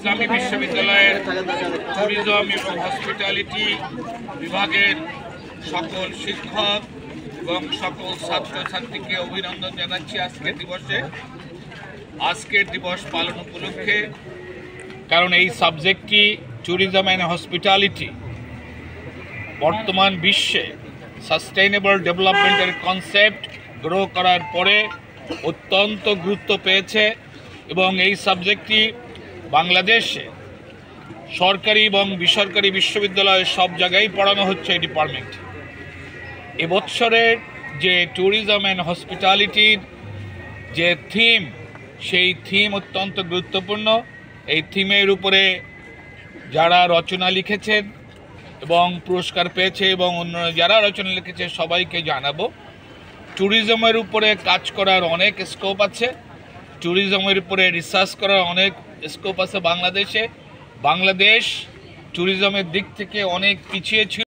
ইসলামী বিশ্ববিদ্যালয়ের ট্যুরিজম এবং হসপিটালিটি বিভাগের সকল শিক্ষক এবং সকল ছাত্রছাত্রীকে অভিনন্দন জানাচ্ছি আজকের দিবস পালন উপলক্ষে। কারণ এই সাবজেক্টটি ট্যুরিজম অ্যান্ড হসপিটালিটি বর্তমান বিশ্বে সাস্টেইনেবল ডেভেলপমেন্টের কনসেপ্ট গ্রো করার পরে অত্যন্ত গুরুত্ব পেয়েছে এবং এই সাবজেক্টটি বাংলাদেশে সরকারি এবং বেসরকারি বিশ্ববিদ্যালয়ে সব জায়গায় পড়ানো হচ্ছে এই ডিপার্টমেন্ট। এবছরের যে ট্যুরিজম অ্যান্ড হসপিটালিটির যে থিম, সেই থিম অত্যন্ত গুরুত্বপূর্ণ। এই থিমের উপরে যারা রচনা লিখেছেন এবং পুরস্কার পেয়েছে এবং অন্য যারা রচনা লিখেছে সবাইকে জানাবো। ট্যুরিজমের উপরে কাজ করার অনেক স্কোপ আছে, ট্যুরিজমের উপরে রিসার্চ করার অনেক স্কোপ আছে। বাংলাদেশ ট্যুরিজমের দিক থেকে অনেক পিছিয়ে ছিল।